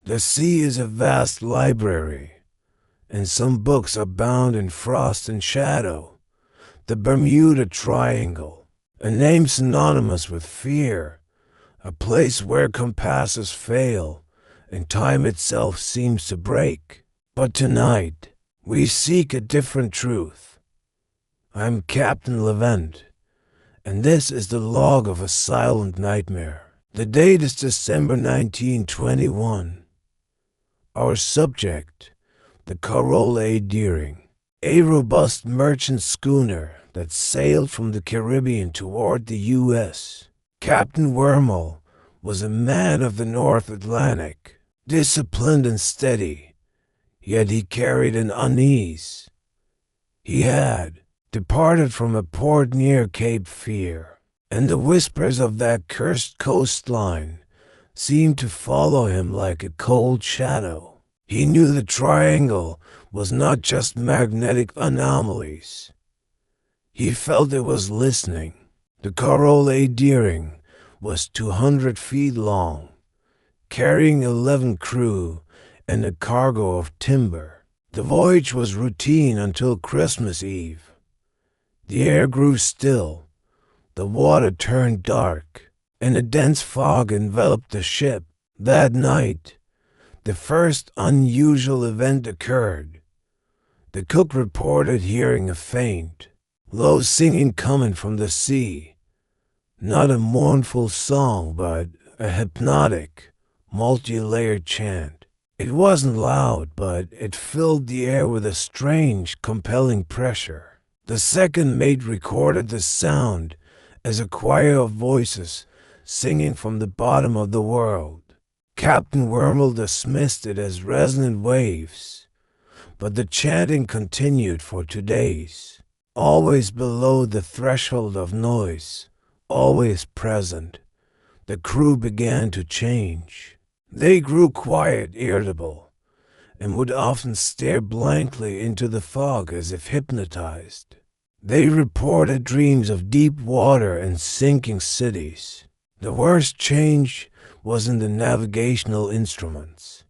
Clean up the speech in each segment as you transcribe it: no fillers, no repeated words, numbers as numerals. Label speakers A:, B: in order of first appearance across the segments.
A: The sea is a vast library, and some books are bound in frost and shadow. The Bermuda Triangle, a name synonymous with fear, a place where compasses fail and time itself seems to break. But tonight, we seek a different truth. I'm Captain Levent, and this is the log of a silent nightmare. The date is December 1921. Our subject, the Carroll A, a robust merchant schooner that sailed from the Caribbean toward the U.S. Captain Wormel was a man of the North Atlantic, disciplined and steady, yet he carried an unease. He had departed from a port near Cape Fear, and the whispers of that cursed coastline seemed to follow him like a cold shadow. He knew the triangle was not just magnetic anomalies. He felt it was listening. The Carroll A was 200 feet long, carrying 11 crew and a cargo of timber. The voyage was routine until Christmas Eve. The air grew still, the water turned dark, and a dense fog enveloped the ship. That night, the first unusual event occurred. The cook reported hearing a faint, low singing coming from the sea. Not a mournful song, but a hypnotic, multi-layered chant. It wasn't loud, but it filled the air with a strange, compelling pressure. The second mate recorded the sound as a choir of voices singing from the bottom of the world. Captain Wormel dismissed it as resonant waves, but the chanting continued for 2 days, always below the threshold of noise, always present. The crew began to change. They grew quiet, irritable, and would often stare blankly into the fog as if hypnotized. They reported dreams of deep water and sinking cities. The worst change was in the navigational instruments.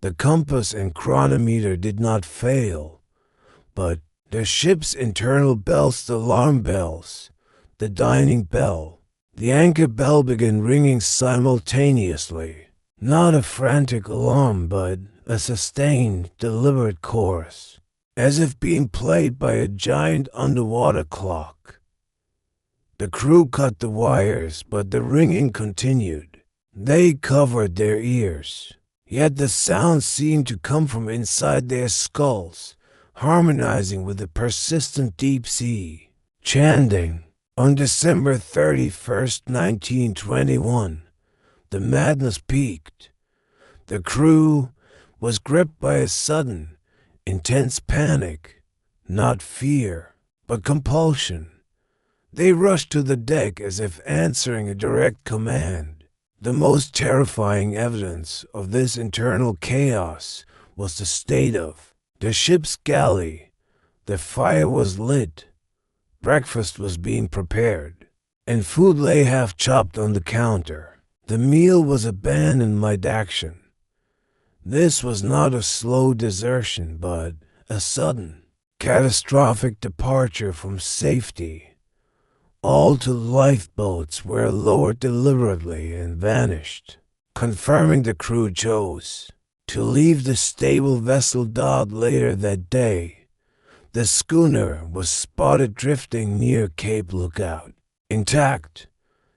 A: The compass and chronometer did not fail, but the ship's internal bells, the alarm bells, the dining bell, the anchor bell began ringing simultaneously. Not a frantic alarm, but a sustained, deliberate chorus, as if being played by a giant underwater clock. The crew cut the wires, but the ringing continued. They covered their ears, yet the sound seemed to come from inside their skulls, harmonizing with the persistent deep sea. Chanting. On December 31st, 1921, the madness peaked. The crew was gripped by a sudden, intense panic, not fear, but compulsion. They rushed to the deck as if answering a direct command. The most terrifying evidence of this internal chaos was the state of the ship's galley. The fire was lit. Breakfast was being prepared, and food lay half chopped on the counter. The meal was abandoned mid-action. This was not a slow desertion, but a sudden, catastrophic departure from safety. All two lifeboats were lowered deliberately and vanished, confirming the crew chose to leave the stable vessel docked later that day. The schooner was spotted drifting near Cape Lookout, intact,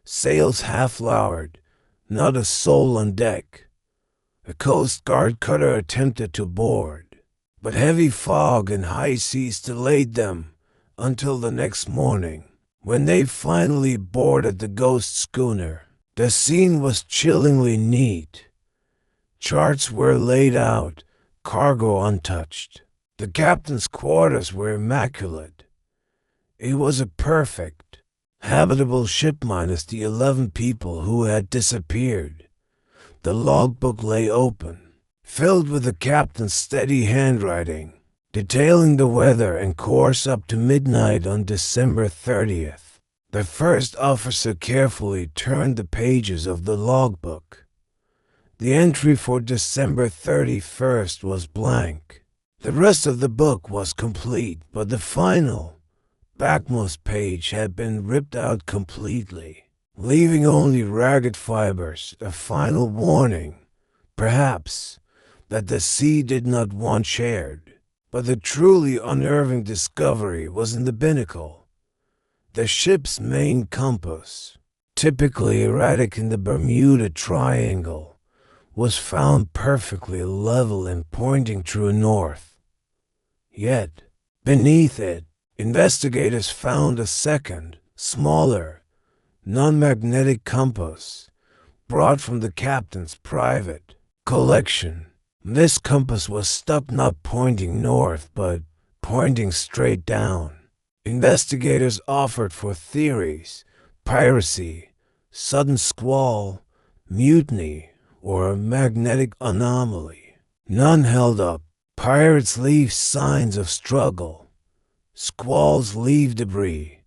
A: sails half-lowered, not a soul on deck. A Coast Guard cutter attempted to board, but heavy fog and high seas delayed them until the next morning. When they finally boarded the ghost schooner, the scene was chillingly neat. Charts were laid out, cargo untouched. The captain's quarters were immaculate. It was a perfect, habitable ship minus the 11 people who had disappeared. The logbook lay open, filled with the captain's steady handwriting, detailing the weather and course up to midnight on December 30th. The first officer carefully turned the pages of the logbook. The entry for December 31st was blank. The rest of the book was complete, but the final, backmost page had been ripped out completely, leaving only ragged fibers, a final warning, perhaps, that the sea did not want shared. But the truly unnerving discovery was in the binnacle. The ship's main compass, typically erratic in the Bermuda Triangle, was found perfectly level and pointing true north. Yet, beneath it, investigators found a second, smaller, non-magnetic compass, brought from the captain's private collection. This compass was stuck not pointing north, but pointing straight down. Investigators offered for theories: piracy, sudden squall, mutiny, or a magnetic anomaly. None held up. Pirates leave signs of struggle. Squalls leave debris.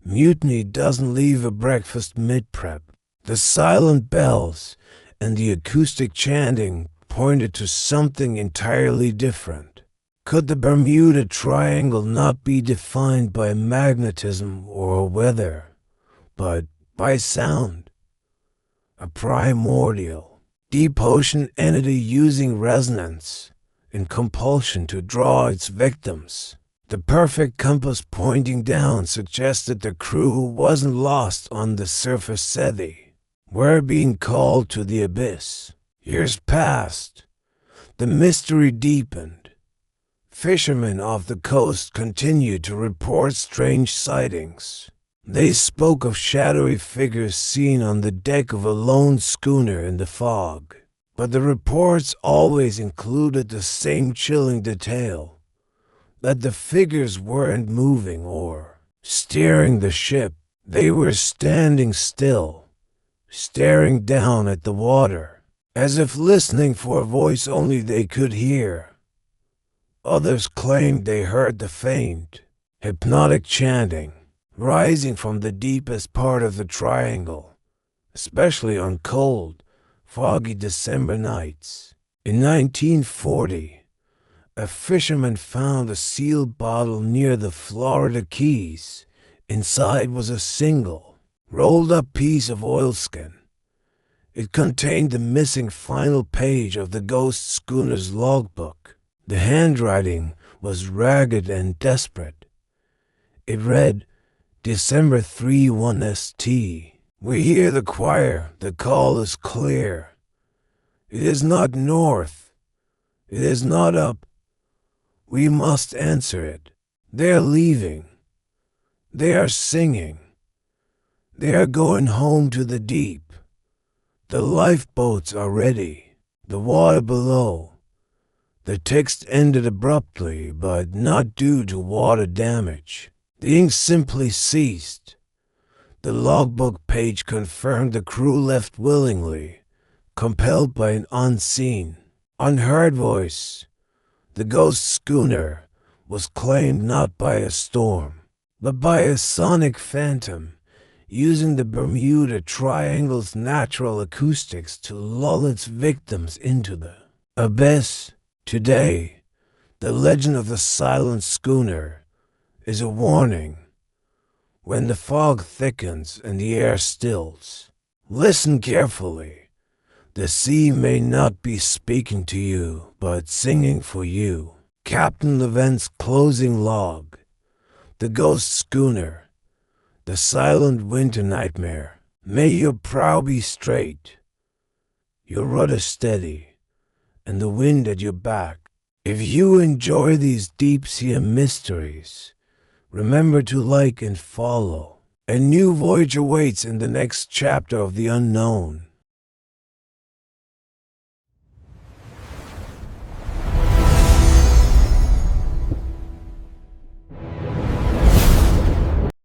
A: Mutiny doesn't leave a breakfast mid-prep. The silent bells and the acoustic chanting pointed to something entirely different. Could the Bermuda Triangle not be defined by magnetism or weather, but by sound? A primordial, deep ocean entity using resonance and compulsion to draw its victims. The perfect compass pointing down suggested the crew wasn't lost on the surface steady, were being called to the abyss. Years passed. The mystery deepened. Fishermen off the coast continued to report strange sightings. They spoke of shadowy figures seen on the deck of a lone schooner in the fog. But the reports always included the same chilling detail: that the figures weren't moving or steering the ship. They were standing still, staring down at the water, as if listening for a voice only they could hear. Others claimed they heard the faint, hypnotic chanting rising from the deepest part of the triangle, especially on cold, foggy December nights. In 1940, a fisherman found a sealed bottle near the Florida Keys. Inside was a single, rolled-up piece of oilskin. It contained the missing final page of the ghost schooner's logbook. The handwriting was ragged and desperate. It read, December 3-1 ST. We hear the choir, the call is clear. It is not north, it is not up. We must answer it. They are leaving. They are singing. They are going home to the deep. The lifeboats are ready. The water below. The text ended abruptly, but not due to water damage. The ink simply ceased. The logbook page confirmed the crew left willingly, compelled by an unseen, unheard voice. The ghost schooner was claimed not by a storm, but by a sonic phantom, using the Bermuda Triangle's natural acoustics to lull its victims into the abyss. Today, the legend of the silent schooner is a warning. When the fog thickens and the air stills, listen carefully. The sea may not be speaking to you, but singing for you. Captain Levent's closing log. The ghost schooner. The silent winter nightmare. May your prow be straight, your rudder steady, and the wind at your back. If you enjoy these deep-sea mysteries, remember to like and follow. A new voyage awaits in the next chapter of the unknown.